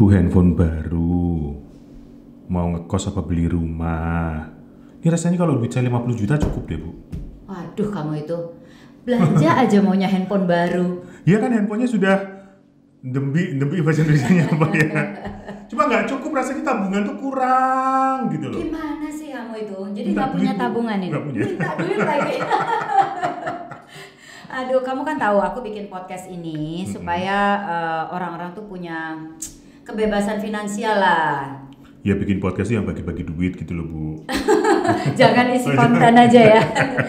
Bu, handphone baru. Mau ngekos apa beli rumah? Ini rasanya kalau duit saya 50 juta cukup deh, Bu. Waduh, kamu itu belanja aja maunya handphone baru. Iya kan handphonenya sudah dembi bahasa Indonesianya apa ya? Cuma nggak cukup, rasanya tabungan tuh kurang gitu loh. Gimana sih kamu itu? Jadi Minta nggak punya duit, Bu. tabungan ini? Nggak punya. Minta duit lagi. Aduh, kamu kan tahu aku bikin podcast ini supaya orang-orang tuh punya kebebasan finansial lah. Ya bikin podcast yang bagi-bagi duit gitu loh, Bu. Jangan isi konten aja ya.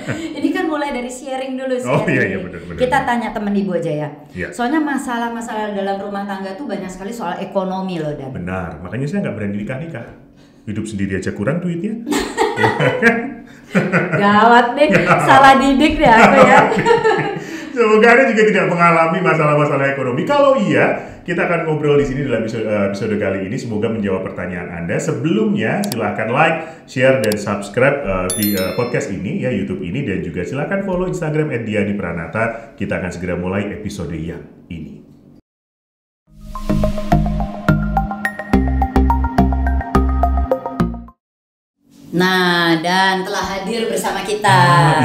Ini kan mulai dari sharing dulu. Oh iya benar. Kita tanya temen ibu aja ya. Iya. Soalnya masalah-masalah dalam rumah tangga tuh banyak sekali soal ekonomi loh, Dan. Benar, makanya saya nggak berani nikah. Hidup sendiri aja kurang duitnya. Gawat nih, salah didik deh aku ya. Semoga Anda juga tidak mengalami masalah-masalah ekonomi. Kalau iya, kita akan ngobrol di sini dalam episode kali ini. Semoga menjawab pertanyaan Anda. Sebelumnya, silahkan like, share, dan subscribe di podcast ini, ya YouTube ini. Dan juga silahkan follow Instagram @dianipranata. Kita akan segera mulai episode yang ini. Nah, Dan telah hadir bersama kita.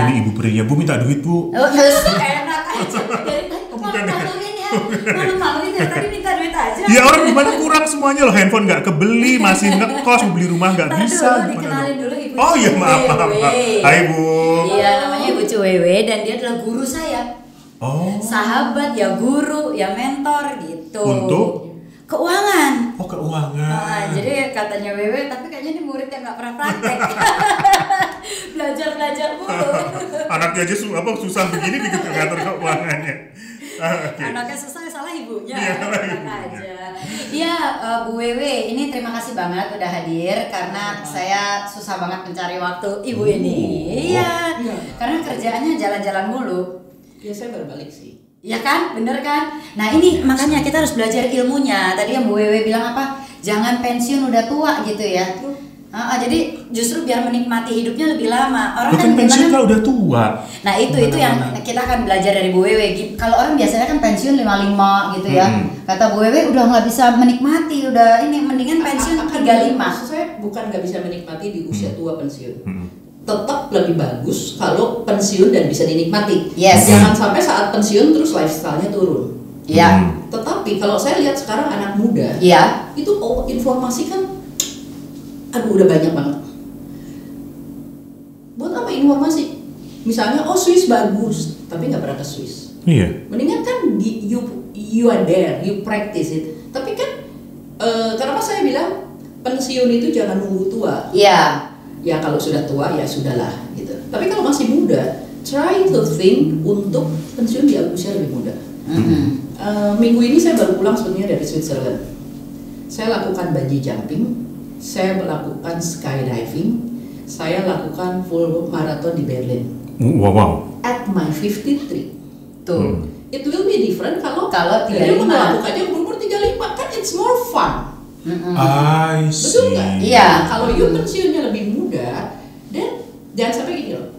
Ini Ibu Priya. Bu, minta duit, Bu. Oh, enak aja. Dari tadi Bukan ya? malu-maluin ya. Malu-maluin ya, tadi minta duit aja. Ya orang gimana kurang semuanya loh, handphone nggak kebeli, masih ngekos, mau beli rumah nggak Ntar bisa. dulu dikenalin dulu Ibu Oh iya, maaf. Cuwewe. Hai Bu. Iya, namanya Ibu Cuwewe dan dia adalah guru saya. Oh. Sahabat ya, guru ya, mentor gitu. Untuk? Keuangan. Oh, keuangan. Jadi katanya Wewe, tapi kayaknya ini murid yang nggak pernah praktek. Belajar mulu. Anaknya aja susah begini ngatur keuangannya. Okay. Anaknya susah, salah ibunya. Iya, salah Enak ibunya. aja. Iya, Bu Wewe, ini terima kasih banget udah hadir karena saya susah banget mencari waktu ibu ini. Iya. Karena kerjaannya jalan-jalan mulu. Ya saya baru balik sih. Ya kan, bener kan? Nah ini makanya kita harus belajar ilmunya. Tadi yang Bu Wewe bilang apa? Jangan pensiun udah tua gitu ya. Jadi justru biar menikmati hidupnya lebih lama. Orang Bukan kan pensiun kalau udah tua. Nah itu yang kita akan belajar dari Bu Wewe. Kalau orang biasanya kan pensiun 55 gitu ya. Kata Bu Wewe udah nggak bisa menikmati, udah ini mendingan pensiun 35. Maksud saya bukan nggak bisa menikmati di usia tua pensiun. Tetap lebih bagus kalau pensiun dan bisa dinikmati. Yes. Jangan sampai saat pensiun terus lifestyle-nya turun. Iya. Tetapi kalau saya lihat sekarang anak muda, Iya. itu informasi kan, aduh udah banyak banget. Buat apa informasi? Misalnya, Swiss bagus, tapi nggak pernah ke Swiss. Iya. Mendingan kan you are there, you practice it. Tapi kan, kenapa saya bilang pensiun itu jangan nunggu tua. Iya. Ya kalau sudah tua ya sudahlah gitu. Tapi kalau masih muda, try to think untuk pensiun di usia lebih muda. Minggu ini saya baru pulang sebenarnya dari Switzerland. Saya lakukan bungee jumping, saya melakukan skydiving, saya lakukan full marathon di Berlin. Wow. At my 53. Tuh. It will be different kalau 35. dia melakukannya umur 35, kan it's more fun. I see. Betul nggak? Iya. Kalau you pensiunnya lebih muda, dan jangan sampai gini loh,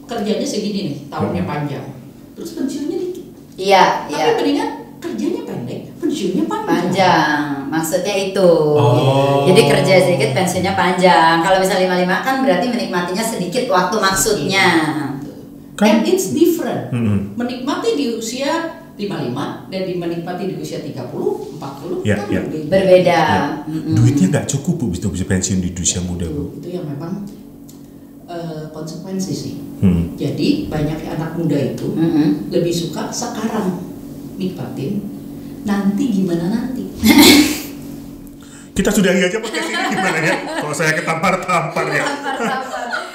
kerjanya segini nih, tahunnya panjang, terus pensiunnya dikit. Iya. Tapi mendingan kerjanya pendek, pensiunnya Panjang, maksudnya itu. Oh. Jadi kerja sedikit, pensiunnya panjang. Kalau misalnya 55 kan berarti menikmatinya sedikit waktu maksudnya. And it's different. Menikmati di usia 55 dan menikmati di usia 30, 40 Ya, kan ya. Berbeda. Duitnya nggak cukup, Bu, bisa pensiun di usia muda, Bu. Itu yang memang konsekuensi sih. Jadi banyak anak muda itu lebih suka sekarang nikmatin, nanti gimana nanti. Kita sudahi aja podcast ini gimana ya? Kalau saya ketampar-tampar ya.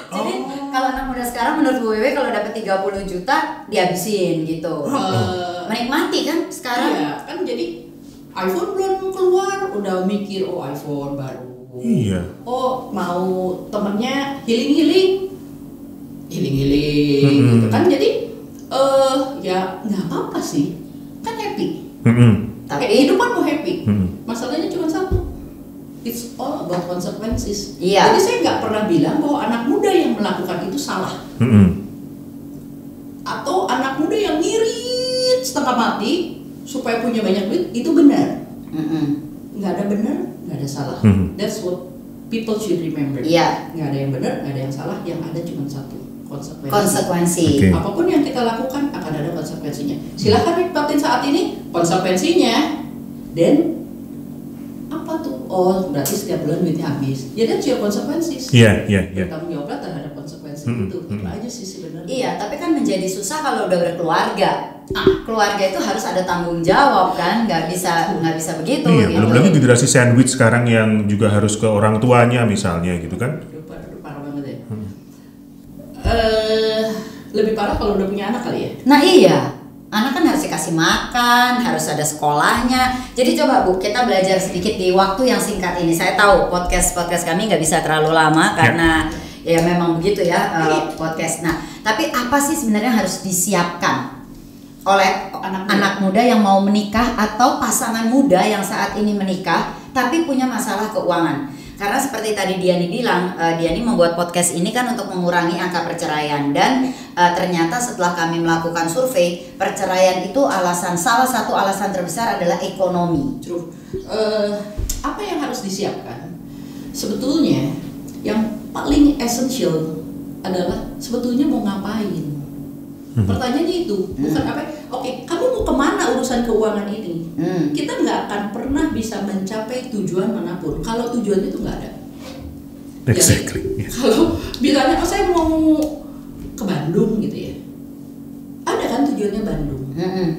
Jadi kalau anak muda sekarang menurut Bu Wewe kalau dapat 30 juta dihabisin gitu. Menikmati kan sekarang. Iya, kan jadi iPhone belum keluar udah mikir iPhone baru. Iya. Mau temennya healing gitu kan, jadi ya nggak apa-apa sih, kan happy. Tapi Hidup kan mau happy. Masalahnya cuma satu, it's all about consequences. Iya. Jadi saya nggak pernah bilang bahwa anak muda yang melakukan itu salah, atau anak muda yang ngirit setengah mati supaya punya banyak duit itu benar. Nggak nggak ada benar, nggak ada salah. That's what people should remember. Iya. Nggak ada yang benar, nggak ada yang salah, yang ada cuma satu, konsekuensi. Konsekuensi. Oke. Apapun yang kita lakukan akan ada konsekuensinya. Silahkan nikmatin saat ini konsekuensinya, dan apa tuh? Oh, berarti setiap bulan duitnya habis. Ya, that's your consequences. Iya. Bertanggung jawablah terhadap konsekuensi itu. Itu aja sih sebenarnya. Iya, tapi kan menjadi susah kalau udah berkeluarga. Keluarga itu harus ada tanggung jawab kan, nggak bisa begitu. Iya, gitu. belum lagi generasi sandwich sekarang yang juga harus ke orang tuanya misalnya gitu kan. Aduh, parah banget ya. Lebih parah kalau udah punya anak kali ya. Nah iya, anak kan harus dikasih makan, harus ada sekolahnya. Jadi coba Bu, kita belajar sedikit di waktu yang singkat ini. Saya tahu podcast kami nggak bisa terlalu lama karena ya memang begitu ya podcast. Nah, tapi apa sih sebenarnya harus disiapkan oleh anak muda yang mau menikah atau pasangan muda yang saat ini menikah tapi punya masalah keuangan? Karena seperti tadi Diani bilang, Diani membuat podcast ini kan untuk mengurangi angka perceraian, dan ternyata setelah kami melakukan survei, perceraian itu salah satu alasan terbesar adalah ekonomi. True. Apa yang harus disiapkan? Sebetulnya yang paling essential adalah sebetulnya mau ngapain. Pertanyaannya itu bukan apa. Oke, kamu mau kemana urusan keuangan ini? Kita nggak akan pernah bisa mencapai tujuan manapun kalau tujuan itu nggak ada. Exactly. Jadi, kalau bilangnya saya mau ke Bandung gitu ya, ada kan tujuannya Bandung.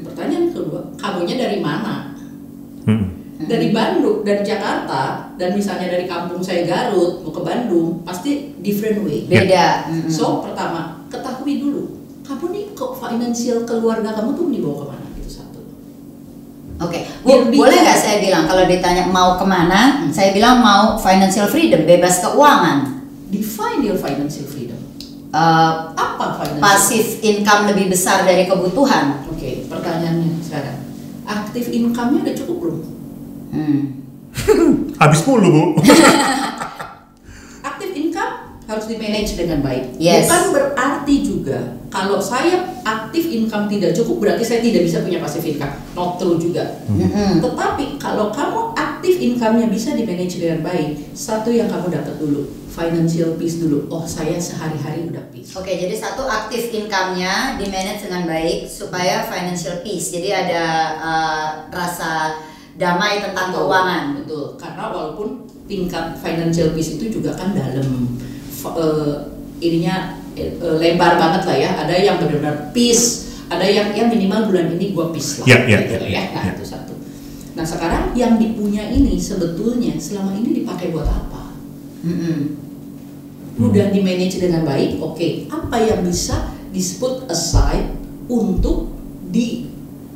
Pertanyaan kedua, kamunya dari mana? Dari Bandung, dari Jakarta, dan misalnya dari kampung saya Garut mau ke Bandung, pasti different way. Beda. So pertama, ketahui dulu kamu nih financial keluarga kamu tuh dibawa kemana, itu satu. Oke, Bu, boleh nggak saya bilang kalau ditanya mau kemana, saya bilang mau financial freedom, bebas keuangan. Define your financial freedom. Apa financial? Passive income lebih besar dari kebutuhan. Oke, pertanyaannya sekarang, aktif income-nya udah cukup belum? Habis mulu Bu. Aktif income harus di-manage dengan baik. Yes. Bukan berarti juga kalau saya aktif income tidak cukup berarti saya tidak bisa punya passive income. Not true juga. Tetapi kalau kamu aktif income-nya bisa di-manage dengan baik, satu yang kamu dapat dulu, financial peace dulu. Oh, saya sehari-hari udah peace. Oke, jadi satu aktif income-nya di-manage dengan baik supaya financial peace. Jadi ada rasa damai tentang keuangan. Betul. Karena walaupun tingkat financial peace itu juga kan dalam ininya lebar banget lah ya. Ada yang benar-benar peace, ada yang minimal bulan ini gua peace lah. Nah, itu satu. Nah, sekarang yang dipunya ini sebetulnya selama ini dipakai buat apa? Udah di manage dengan baik, oke. Apa yang bisa put aside untuk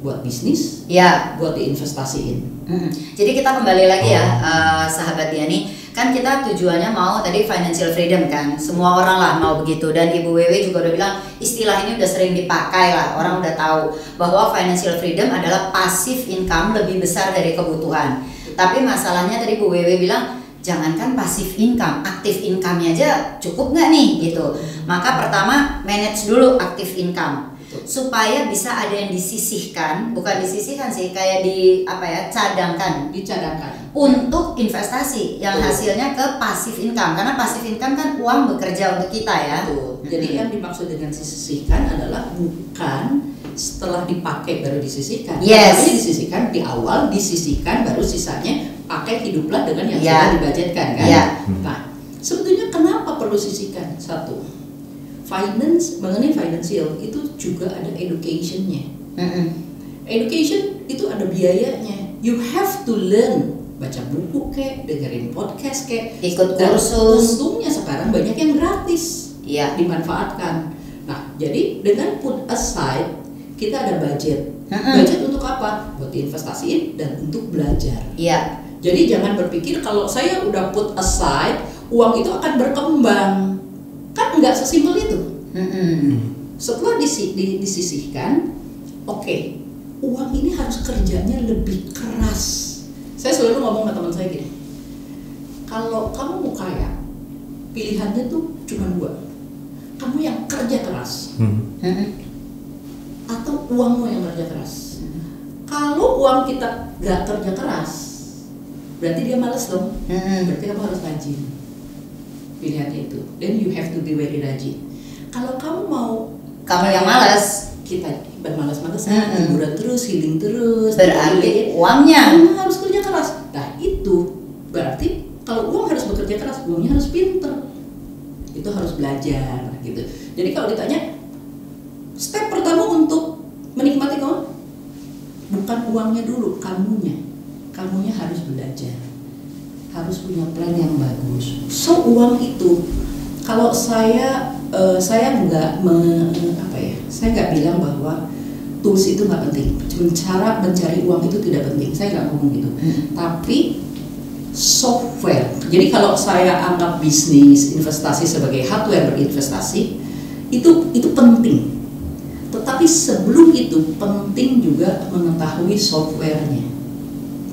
buat bisnis, buat diinvestasiin. Jadi kita kembali lagi ya, sahabat Diani. Kan kita tujuannya mau tadi financial freedom kan, semua orang lah mau begitu, dan Ibu Wewe juga udah bilang istilah ini udah sering dipakai lah, orang udah tahu bahwa financial freedom adalah passive income lebih besar dari kebutuhan. Tapi masalahnya tadi Bu Wewe bilang jangankan passive income, aktif income-nya aja cukup nggak nih gitu. Maka pertama manage dulu aktif income supaya bisa ada yang disisihkan, bukan disisihkan sih, kayak dicadangkan untuk investasi yang hasilnya ke passive income, karena passive income kan uang bekerja untuk kita ya. Jadi yang dimaksud dengan disisihkan adalah bukan setelah dipakai baru disisihkan. Tapi disisihkan di awal, disisihkan baru sisanya pakai, hiduplah dengan yang sudah dibudgetkan kan. Nah, sebetulnya kenapa perlu sisihkan? Satu, mengenai financial itu juga ada education-nya. Education itu ada biayanya. You have to learn, baca buku kek, dengerin podcast kek, ikut kursus. Untungnya sekarang banyak yang gratis, dimanfaatkan. Nah, jadi dengan put aside kita ada budget. Budget untuk apa? Buat diinvestasiin dan untuk belajar. Jadi jangan berpikir kalau saya udah put aside, uang itu akan berkembang. Kan nggak sesimpel itu. Setelah disisihkan, oke, uang ini harus kerjanya lebih keras. Saya selalu ngomong sama teman saya gini, kalau kamu mau kaya, pilihannya tuh cuma dua. Kamu yang kerja keras, atau uangmu yang kerja keras. Kalau uang kita nggak kerja keras, berarti dia malas dong. Berarti kamu harus rajin. Pilihannya itu. Then you have to be very rajin. Kalau kamu yang malas, kita bermalas-malasan, liburan terus, healing terus, berarti uangnya harus kerja keras. Nah itu berarti kalau uang harus bekerja keras, uangnya harus pinter. Itu harus belajar gitu. Jadi kalau ditanya step pertama untuk menikmati kamu, bukan uangnya dulu, kamunya harus belajar, harus punya plan yang bagus. So uang itu, kalau saya nggak saya nggak bilang bahwa tools itu nggak penting, cara mencari uang itu tidak penting, saya nggak ngomong gitu. Tapi software, jadi kalau saya anggap bisnis investasi sebagai hardware berinvestasi, itu penting. Tetapi sebelum itu penting juga mengetahui softwarenya.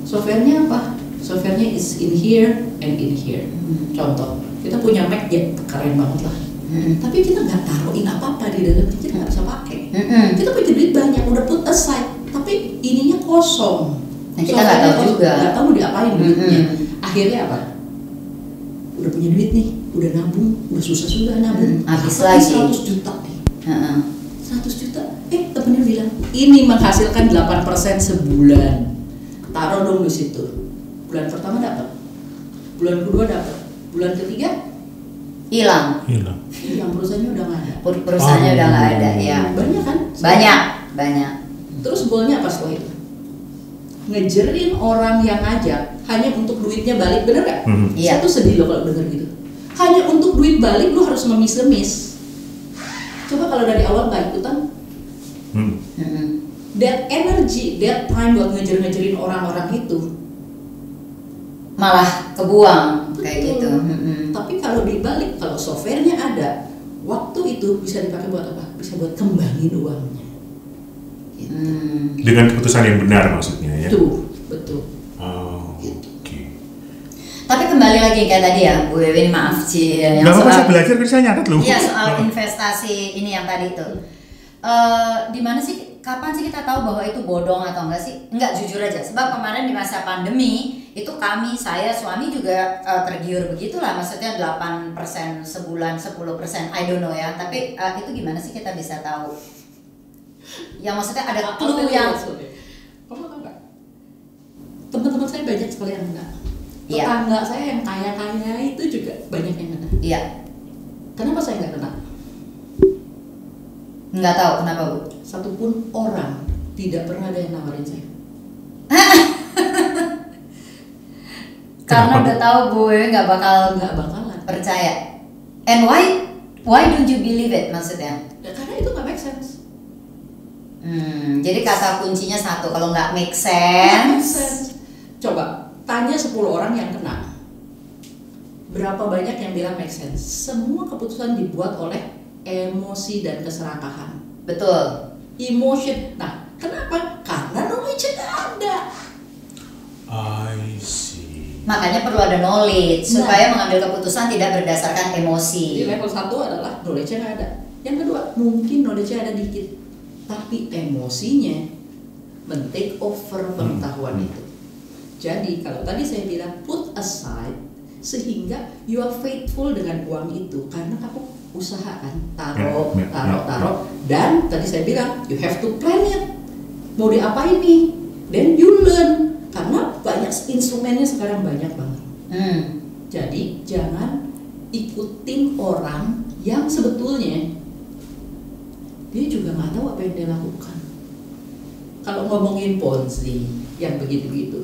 Softwarenya apa? Softwarenya is in here and in here. Contoh, kita punya Mac ya keren banget lah. Tapi kita nggak taruhin apa-apa di dalam, kita nggak bisa pakai. Kita punya duit banyak, udah put aside, tapi ininya kosong. Nah, kita nggak tahu juga. Nggak tahu diapain duitnya. Akhirnya apa? Udah punya duit nih, udah nabung, udah susah-susah nabung. Habis lagi 100 juta nih. 100 juta. Temennya bilang, ini menghasilkan 8% sebulan. Taruh dong di situ. Bulan pertama dapat, bulan kedua dapat, bulan ketiga hilang. Perusahaannya udah nggak ada. Perusahaannya udah nggak ada, ya. Banyak kan? Banyak. Terus goalnya apa setelah itu? Ngejerin orang yang ngajak hanya untuk duitnya balik, bener gak? Saya tuh sedih loh kalau denger gitu. Hanya untuk duit balik lu harus ngemis-ngemis. Coba kalau dari awal nggak ikutan, that energy, that time buat ngejerin orang-orang itu malah kebuang. Kayak gitu. Tapi kalau dibalik, kalau softwarenya ada, waktu itu bisa dipakai buat apa? Bisa buat kembangin uangnya. Gitu. Dengan keputusan yang benar maksudnya ya. Betul. Oke. Tapi kembali lagi kayak tadi ya, Bu Ewin, maaf sih yang soal saya belajar kan saya nyatet loh. Iya, soal investasi ini yang tadi itu. Di mana sih, kapan sih kita tahu bahwa itu bodong atau enggak sih? Enggak, jujur aja. Sebab kemarin di masa pandemi itu saya suami juga tergiur begitulah, maksudnya 8% sebulan, 10%, I don't know ya. Tapi itu gimana sih kita bisa tahu? Yang maksudnya ada clue yang kamu tahu nggak? Teman-teman saya banyak sekali yang enggak. Iya. Tetangga saya yang kaya-kaya itu juga banyak yang kena. Iya. Kenapa saya nggak kena? Nggak tahu kenapa, Bu. Satupun orang tidak pernah ada yang nawarin saya. Karena udah tahu Bu nggak bakalan percaya. And why don't you believe it maksudnya? Ya, karena itu nggak make sense. Jadi kata kuncinya satu, kalau nggak make sense. Coba tanya 10 orang yang kena, berapa banyak yang bilang make sense? Semua keputusan dibuat oleh emosi dan keserakahan. Betul. Emotion. Nah, kenapa? Karena knowledge nggak ada. I see. Makanya perlu ada knowledge supaya mengambil keputusan tidak berdasarkan emosi. Di level 1 adalah knowledge nggak ada. Yang kedua, mungkin knowledge ada dikit, tapi emosinya men-take over pengetahuan itu. Jadi kalau tadi saya bilang put aside, sehingga you are faithful dengan uang itu karena kamu usaha kan, taruh, dan tadi saya bilang you have to plan it, mau diapain nih, then you learn, karena banyak instrumennya sekarang banyak banget. Jadi jangan ikutin orang yang sebetulnya dia juga nggak tahu apa yang dia lakukan. Kalau ngomongin Ponzi yang begitu-begitu,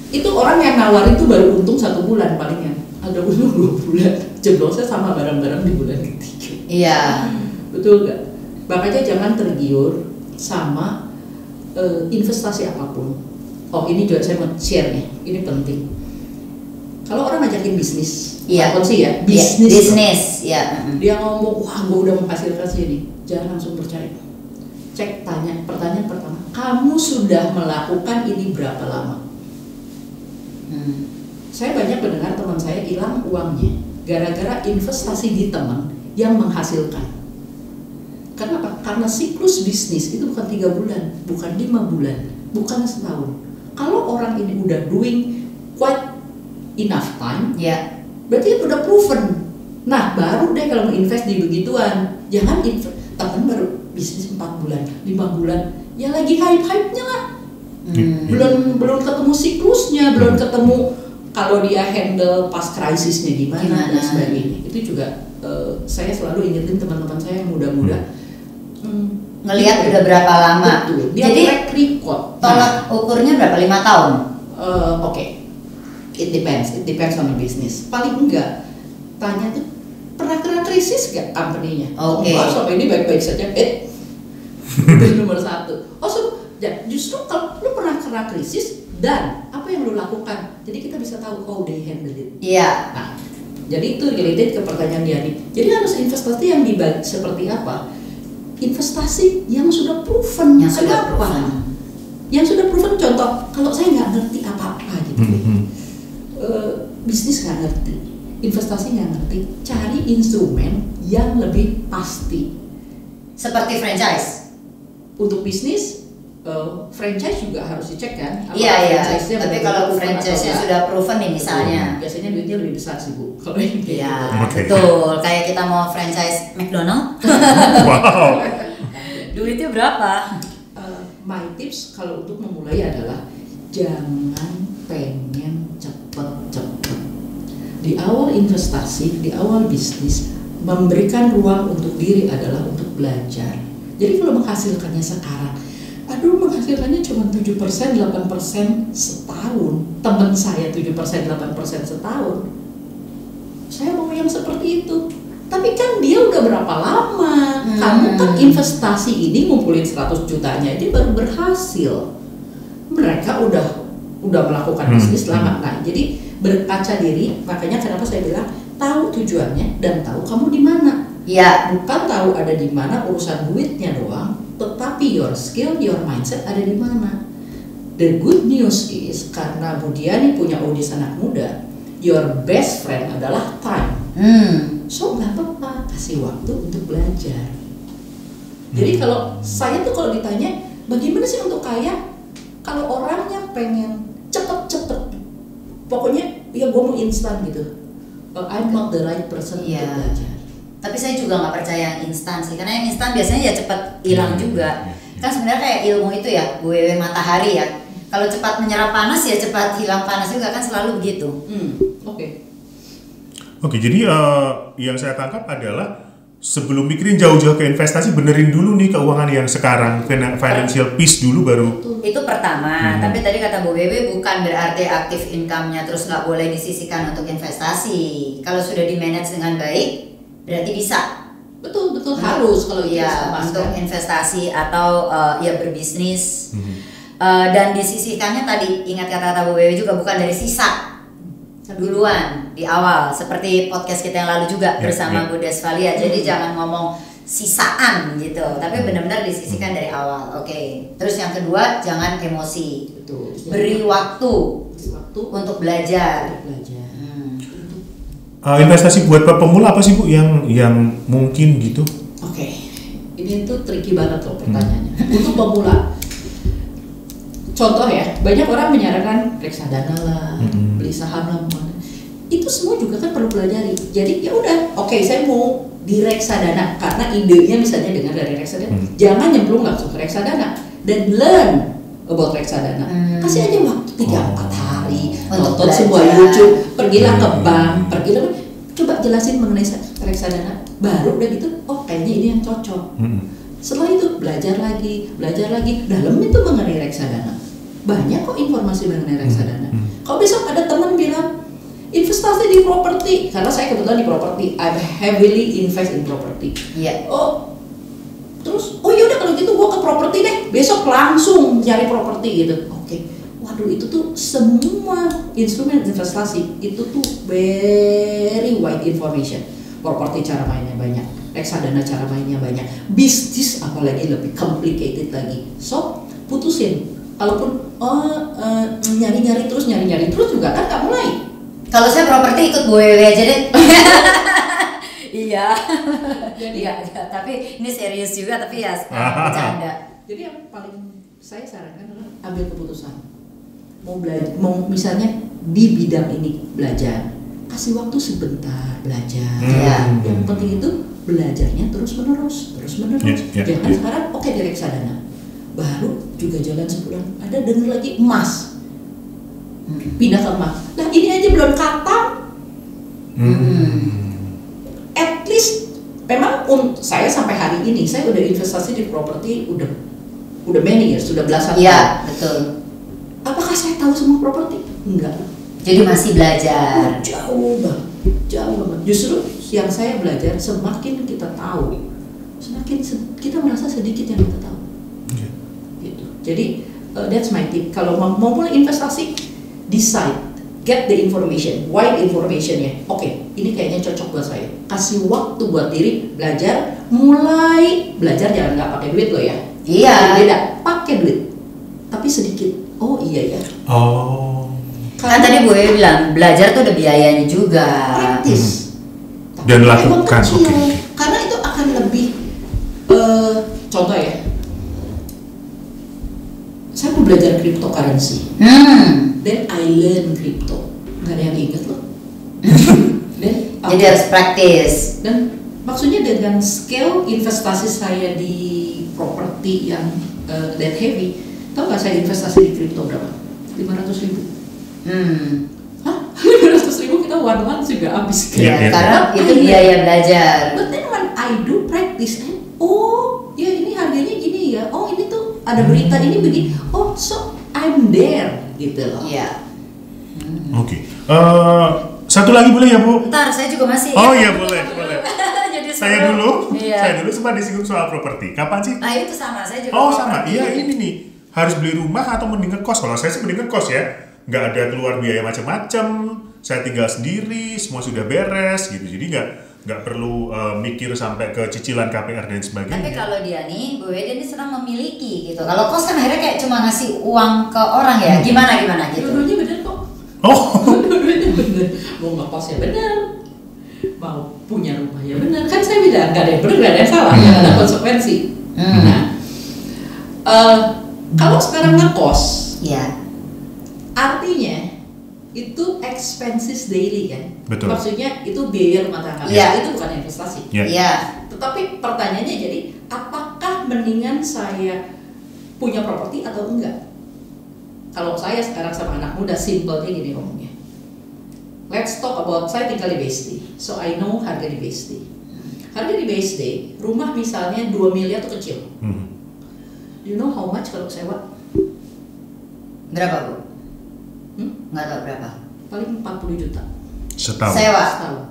itu orang yang nawarin itu baru untung 1 bulan palingan, ada untung 2 bulan, jeblosnya sama barang-barang di bulan ketiga. Iya. Betul nggak? Makanya jangan tergiur sama investasi apapun. Oh, ini juga saya mau share nih, ini penting. Kalau orang ngajakin bisnis, bukan sih ya, bisnis, ya. Dia ngomong, wah gue udah menghasilkan sini, jangan langsung percaya. Cek, tanya, pertanyaan pertama, kamu sudah melakukan ini berapa lama? Saya banyak mendengar teman saya hilang uangnya gara-gara investasi di teman yang menghasilkan. Kenapa? Karena siklus bisnis itu bukan 3 bulan, bukan 5 bulan, bukan setahun. Kalau orang ini udah doing quite enough time, Ya. berarti udah proven. Nah, baru deh kalau mau invest di begituan. Jangan temen baru bisnis 4 bulan, 5 bulan, ya lagi hype-hype-nya lah. Belum ketemu siklusnya, belum ketemu kalau dia handle pas krisisnya gimana dan sebagainya. Itu juga saya selalu ingetin teman-teman saya yang muda-muda. Ngelihat udah berapa lama. Betul. Dia Jadi track record. tolak ukurnya berapa? 5 tahun? Oke. It depends on the business. Paling enggak tanya tuh pernah kena krisis gak company-nya? Oke. Oh, sampai ini baik-baik saja. Itu nomor 1. Justru kalau lu pernah kena krisis dan apa yang lu lakukan, jadi kita bisa tahu how they handle it. Iya. Nah, jadi itu related ke pertanyaan Diani. Jadi harus investasi yang seperti apa? Investasi yang sudah proven. Yang sudah proven. Yang sudah proven, contoh, kalau saya nggak ngerti apa-apa gitu, bisnis nggak ngerti, investasi nggak ngerti, cari instrumen yang lebih pasti. Seperti franchise. Untuk bisnis, franchise juga harus dicek kan? Iya. Tapi kalau franchise-nya sudah proven nih misalnya. Biasanya duitnya lebih besar sih Bu. Kalau ini. Iya, betul. Kayak kita mau franchise McDonald. Wow. Duitnya berapa? My tips kalau untuk memulai adalah jangan pengen cepet-cepet. Di awal investasi, di awal bisnis, memberikan ruang untuk diri adalah untuk belajar. Jadi kalau menghasilkannya sekarang, menghasilkannya cuma 7%, 8% setahun. Teman saya 7%, 8% setahun. Saya mau yang seperti itu. Tapi kan dia udah berapa lama? Kamu kan investasi ini ngumpulin 100 jutanya dia baru berhasil. Mereka udah melakukan bisnis lama. Nah, jadi berkaca diri, makanya kenapa saya bilang tahu tujuannya dan tahu kamu di mana. Iya. Bukan tahu ada di mana urusan duitnya doang, tetapi your skill, your mindset ada di mana. The good news is karena Bu Diani punya audiens anak muda, your best friend adalah time. So nggak apa-apa, kasih waktu untuk belajar. Jadi kalau saya tuh kalau ditanya, bagaimana sih untuk kaya? Kalau orangnya pengen cepet-cepet, pokoknya ya gue mau instan gitu. I'm not the right person untuk belajar. Tapi saya juga nggak percaya yang instan sih, karena yang instan biasanya ya cepat hilang juga. Kan sebenarnya kayak ilmu itu ya, WW matahari ya. Kalau cepat menyerap panas ya cepat hilang panas juga, kan selalu begitu. Oke, jadi yang saya tangkap adalah sebelum mikirin jauh-jauh ke investasi, benerin dulu nih keuangan yang sekarang, financial peace dulu baru. Itu pertama, tapi tadi kata Bu Bebe bukan berarti aktif income-nya terus nggak boleh disisihkan untuk investasi. Kalau sudah di-manage dengan baik, berarti bisa. Betul harus kalau untuk investasi atau ya berbisnis. Dan disisihkannya tadi, ingat kata-kata Bu Bebe juga, bukan dari sisa duluan di awal, seperti podcast kita yang lalu juga bersama Bu Desvalia. Jadi jangan ngomong sisaan gitu, tapi benar-benar disisihkan dari awal. Oke. Terus yang kedua, jangan emosi. Betul. Beri waktu untuk belajar. Investasi buat pemula apa sih Bu yang mungkin gitu? Oke. Ini tuh tricky banget loh pertanyaannya. Untuk pemula, contoh ya, banyak orang menyarankan reksadana lah, beli saham lah, itu semua juga kan perlu pelajari. Jadi ya udah, oke, saya mau di reksadana karena idenya misalnya dengar dari reksadana. Jangan nyemplung langsung ke reksadana dan learn about reksadana. Kasih aja waktu 3-4 hari untuk sebuah YouTube, pergilah ke bank, coba jelasin mengenai reksadana. Baru udah gitu, oh kayaknya ini yang cocok. Setelah itu belajar lagi. Dalam itu mengenai reksadana. Banyak kok informasi mengenai reksadana. Kalau besok ada teman bilang investasi di properti, karena saya kebetulan di properti, I heavily invest in property. Terus yaudah kalau gitu gua ke properti deh, besok langsung cari properti gitu. Oke. Waduh, itu tuh semua instrumen investasi itu tuh very wide information. Properti cara mainnya banyak, reksadana cara mainnya banyak, bisnis apalagi lebih complicated lagi. So putusin. Kalaupun nyari-nyari terus juga kan nggak mulai. Kalau saya properti ikut Bu Wewe aja deh. Iya. Tapi ini serius juga, tapi ya bercanda. Jadi yang paling saya sarankan adalah ambil keputusan. mau misalnya di bidang ini belajar, kasih waktu sebentar belajar. Yang penting itu belajarnya terus menerus. Jangan sekarang oke di reksadana, baru juga jalan sebulan, ada denger lagi emas, pindah ke emas. Nah ini aja belum kata. At least memang saya sampai hari ini saya udah investasi di properti udah many years, sudah belasan tahun. Iya, betul. Apakah saya tahu semua properti? Enggak. Jadi masih belajar. Jauh banget. Justru yang saya belajar, semakin kita tahu, semakin kita merasa sedikit yang kita tahu. Gitu. Jadi that's my tip. Kalau mau mulai investasi, decide, get the information, wide informationnya. Oke, ini kayaknya cocok buat saya. Kasih waktu buat diri belajar, mulai belajar, jangan nggak pakai duit loh ya. Iya. Beda, pakai duit, tapi sedikit. Oh iya ya. Kan tadi Bu Ewi bilang belajar tuh ada biayanya juga. Praktis. Dan lakukan, oke. Karena itu akan lebih contoh ya. Saya mau belajar cryptocurrency. Then I learn crypto. Gak ada yang inget loh. Jadi harus praktis. Dan maksudnya dengan scale investasi saya di properti yang that heavy, tau gak saya investasi di crypto berapa? 500.000. Hah? 500.000 kita one month juga habis kan? Karena itu biaya belajar. But then when I do practice, oh ya ini harganya gini ya, oh ini tuh ada berita ini begini, oh so I'm there gitu loh. Iya. Oke. Satu lagi boleh ya Bu? Ntar saya juga masih. Oh iya boleh. Jadi Saya dulu Iya. sempat disinggung soal properti. Kapan sih? Nah itu sama, saya juga. Oh sama, iya ini nih. Harus beli rumah atau mending ngekos? Kalau saya sih mending ngekos ya. Nggak ada keluar biaya macam-macam. Saya tinggal sendiri, semua sudah beres gitu. Jadi nggak perlu mikir sampai ke cicilan KPR dan sebagainya. Tapi kalau dia nih, Bu Wedi ini senang memiliki gitu. Kalau kos kan akhirnya kayak cuma ngasih uang ke orang ya. Gimana gitu. Dua-duanya bener kok. Oh. Dua-duanya bener. Mau ngekos ya bener, mau punya rumah ya bener. Kan saya bilang nggak ada yang bener, nggak ada yang salah, nggak ada konsekuensi. Nah, kalau sekarang ngekos, Iya. artinya itu expenses daily kan. Betul. Maksudnya itu biaya rumah tangga. Iya. Itu bukan investasi. Iya. Tetapi pertanyaannya jadi, apakah mendingan saya punya properti atau enggak? Kalau saya sekarang sama anak muda, simpelnya gini ngomongnya. Let's talk about, saya tinggal di BSD, so I know harga di BSD. Harga di BSD, rumah misalnya 2 miliar itu kecil. You know how much kalau sewa? Berapa Bu? Nggak tahu berapa. Paling 40 juta. Setahun. Sewa. Setahun.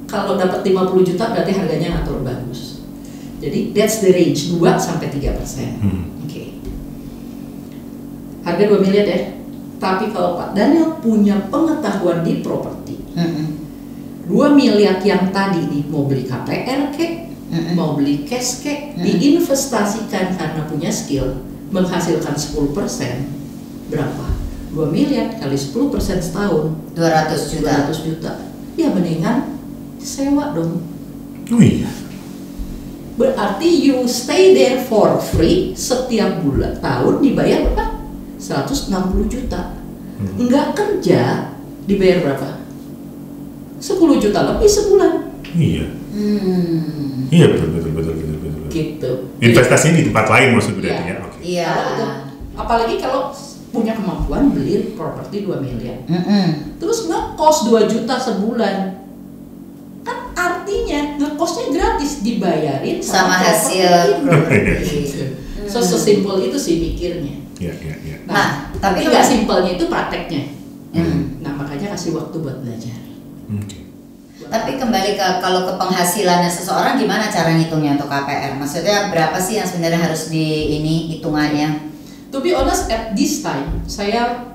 Kalau dapat 50 juta berarti harganya nggak terlalu bagus. Jadi that's the range 2 sampai 3%. Oke. Harga 2 miliar ya. Tapi kalau Pak Daniel punya pengetahuan di properti, 2 miliar yang tadi nih mau beli KPR kek, mau beli cash kek, diinvestasikan karena punya skill, menghasilkan 10%, berapa? 2 miliar kali 10% setahun, 200 juta. 200 juta. Ya mendingan sewa dong. Oh iya. Berarti you stay there for free, setiap bulan tahun dibayar berapa? 160 juta. Enggak kerja dibayar berapa? 10 juta lebih sebulan. Iya. Iya betul. Gitu. Investasinya di tempat lain maksud berarti ya. Oke. Iya. Apalagi kalau punya kemampuan beli properti 2 miliar. Terus ngekos 2 juta sebulan. Kan artinya ngekosnya gratis, dibayarin Sama hasil properti. So sesimpel itu sih pikirnya. Iya. Nah, tapi nggak simpelnya itu prakteknya. Nah makanya kasih waktu buat belajar. Oke. Tapi kembali ke kalau ke penghasilannya seseorang, gimana cara ngitungnya untuk KPR? Maksudnya berapa sih yang sebenarnya harus di ini hitungannya? To be honest, at this time saya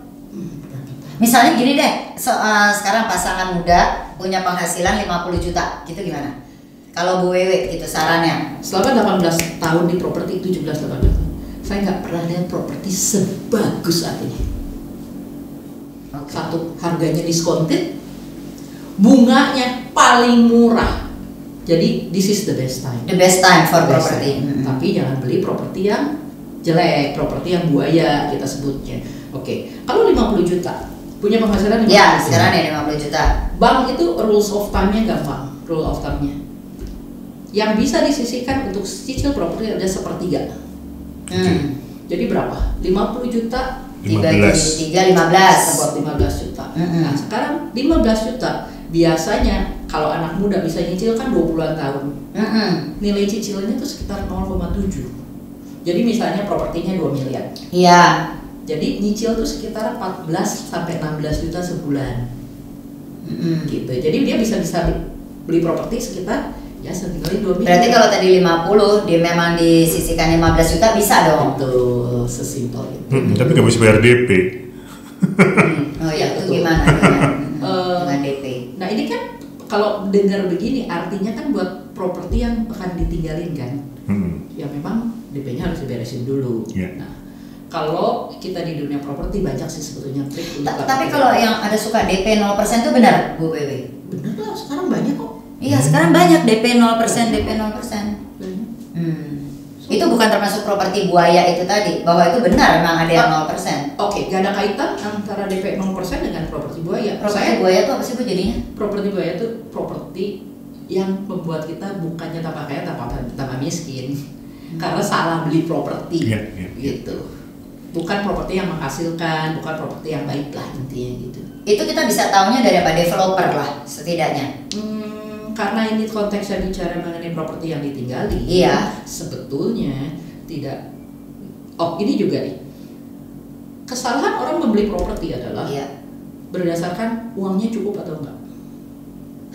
Misalnya gini deh, sekarang pasangan muda punya penghasilan 50 juta, gitu gimana? Kalau Bu Wewe gitu sarannya? selama 18 tahun di properti, 17-18 tahun, saya nggak pernah lihat properti sebagus saat ini. Satu, harganya discounted, bunganya paling murah. Jadi this is the best time. The best time for Best property. time. Tapi jangan beli properti yang jelek, properti yang buaya kita sebutnya. Oke, kalau 50 juta punya penghasilan 50 Ya, juta. sekarang nih 50 juta. Bank itu rules of thumb-nya gampang, rule of thumb-nya. Yang bisa disisihkan untuk cicil properti ada sepertiga. Jadi berapa? 50 juta 3 15. buat 15 juta. Nah, sekarang 15 juta biasanya kalau anak muda bisa nyicil kan 20-an tahun. Nilai cicilannya itu sekitar 0,7. Jadi misalnya propertinya 2 miliar. Iya. Jadi nyicil tuh sekitar 14 sampai 16 juta sebulan. Gitu. Jadi dia bisa beli properti sekitar ya senilai 2 miliar. Berarti kalau tadi 50 dia memang disisihkan 15 juta bisa dong. Betul, sesimpel itu. Tapi nggak bisa bayar DP. Oh ya, itu Betul. gimana dengan DP? Nah, ini kan kalau dengar begini artinya kan buat properti yang akan ditinggalin kan. Ya memang DP-nya harus diberesin dulu. Yeah. Nah, kalau kita di dunia properti banyak sih sebetulnya trik. Tapi kalau yang ada suka DP 0% itu benar, Bu Wewe? Bener lah, sekarang banyak kok. Iya, sekarang banyak DP 0%, DP 0%. Banyak. Itu bukan termasuk properti buaya itu tadi, bahwa itu benar memang ada yang 0%. Oke, gak ada kaitan antara DP 0% dengan properti buaya. Properti buaya itu apa sih Bu jadinya? Properti buaya itu properti yang membuat kita bukannya tambah kaya, tambah miskin. Karena salah beli properti. Gitu. Bukan properti yang menghasilkan, bukan properti yang baik lah intinya gitu. Itu kita bisa tahunya dari apa? Developer lah setidaknya. Karena ini konteksnya bicara mengenai properti yang ditinggali. Iya. Sebetulnya tidak. Oh, ini juga nih. Kesalahan orang membeli properti adalah berdasarkan uangnya cukup atau enggak.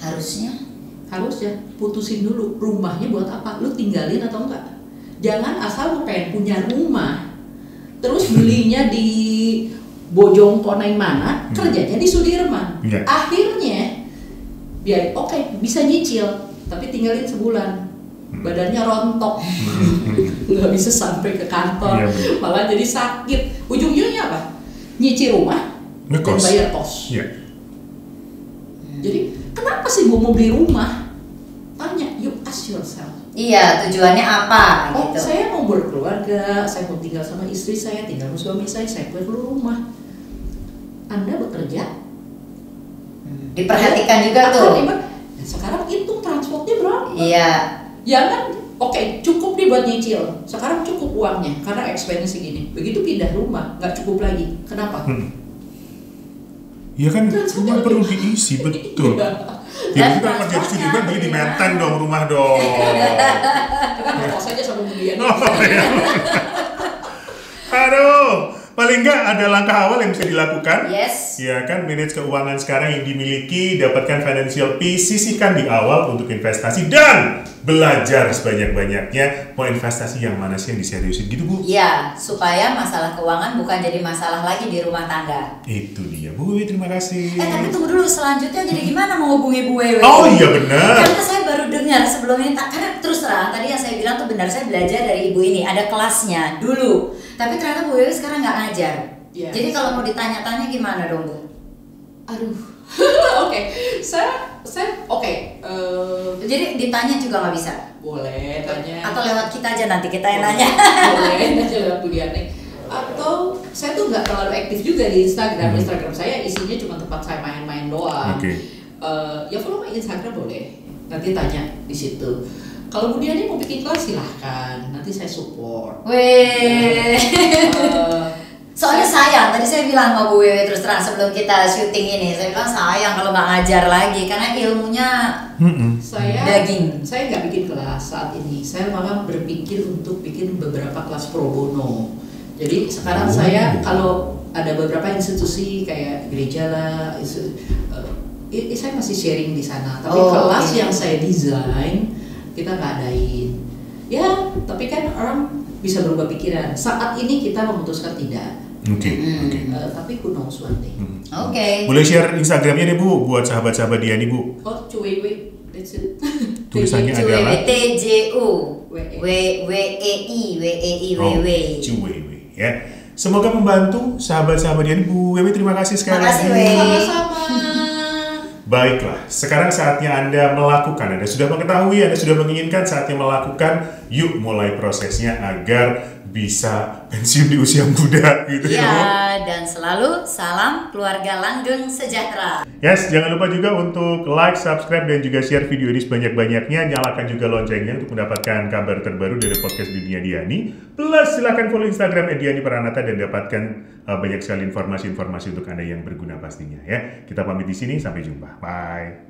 Harusnya putusin dulu rumahnya buat apa, lu tinggalin atau enggak. Jangan asal lu pengen punya rumah terus belinya di Bojongkoneng mana, kerjanya di Sudirman. Akhirnya biar bisa nyicil tapi tinggalin sebulan, badannya rontok, nggak bisa sampai ke kantor, malah jadi sakit. Ujung-ujungnya apa? Nyicil rumah dan bayar kos. Jadi kenapa sih gue mau beli rumah? Tanya, you ask yourself. Iya, tujuannya apa gitu. Saya mau berkeluarga, saya mau tinggal sama istri saya, tinggal sama suami saya perlu rumah. Anda bekerja, diperhatikan juga tuh. Nah, sekarang hitung transportnya berapa? Iya. Jangan, cukup nih buat nyicil. Sekarang cukup uangnya karena expense gini. Begitu pindah rumah, nggak cukup lagi. Kenapa? Ya kan rumah perlu diisi, betul. Jadi kalau kerja di sini kan di Menteng dong, rumah dong. Kita ngomong saja sama Budian. Aduh, paling nggak ada langkah awal yang bisa dilakukan. Yes. Ya kan, manage keuangan sekarang yang dimiliki, dapatkan financial peace, sisihkan di awal untuk investasi dan belajar sebanyak-banyaknya mau investasi yang mana sih yang diseriusin gitu Bu. Iya, supaya masalah keuangan bukan jadi masalah lagi di rumah tangga. Itu dia Bu Wewe, terima kasih. Tapi tunggu dulu, selanjutnya jadi gimana mau hubungi Bu Wewe? Oh iya benar. Karena saya baru dengar sebelum ini, karena terus terang tadi yang saya bilang tuh benar, saya belajar dari ibu ini, ada kelasnya dulu. Tapi ternyata Bu Wewe sekarang nggak ngajar. Jadi kalau mau ditanya-tanya gimana dong Bu? Aduh. Jadi ditanya juga nggak bisa? Boleh tanya. Atau lewat kita aja nanti kita yang nanya. Boleh aja lewat Budian. Atau saya tuh nggak terlalu aktif juga di Instagram. Instagram saya isinya cuma tempat saya main-main doang. Ya follow my Instagram boleh. Nanti tanya di situ. Kalau Budian mau bikin kelas silahkan. Nanti saya support. Weh. Soalnya sayang, tadi saya bilang sama Bu Wewe terus terang sebelum kita syuting ini, saya bilang sayang kalau nggak ngajar lagi karena ilmunya daging. Saya nggak bikin kelas saat ini, saya malah berpikir untuk bikin beberapa kelas pro bono. Jadi sekarang saya kalau ada beberapa institusi kayak gereja lah, saya masih sharing di sana. Tapi kelas yang saya desain kita nggak adain. Ya, tapi kan orang bisa berubah pikiran. Saat ini kita memutuskan tidak. Tapi who knows one day. Boleh share Instagramnya deh Bu, buat sahabat-sahabat dia nih Bu. Oh, Cuwewe, that's it. Tulisannya adalah TJU WEI. Cuwewe ya. Semoga membantu sahabat-sahabat dia nih Bu Wewe, terima kasih sekali lagi. Sama-sama. Baiklah, sekarang saatnya Anda melakukan. Anda sudah mengetahui, Anda sudah menginginkan, saatnya melakukan. Yuk mulai prosesnya agar bisa pensiun di usia muda gitu ya. Dan selalu salam keluarga langgeng sejahtera. Yes, jangan lupa juga untuk like, subscribe, dan juga share video ini sebanyak-banyaknya. Nyalakan juga loncengnya untuk mendapatkan kabar terbaru dari podcast Dunia Diani. Plus silakan follow Instagram @diani_pranata dan dapatkan banyak sekali informasi-informasi untuk Anda yang berguna pastinya ya. Kita pamit di sini, sampai jumpa. Bye.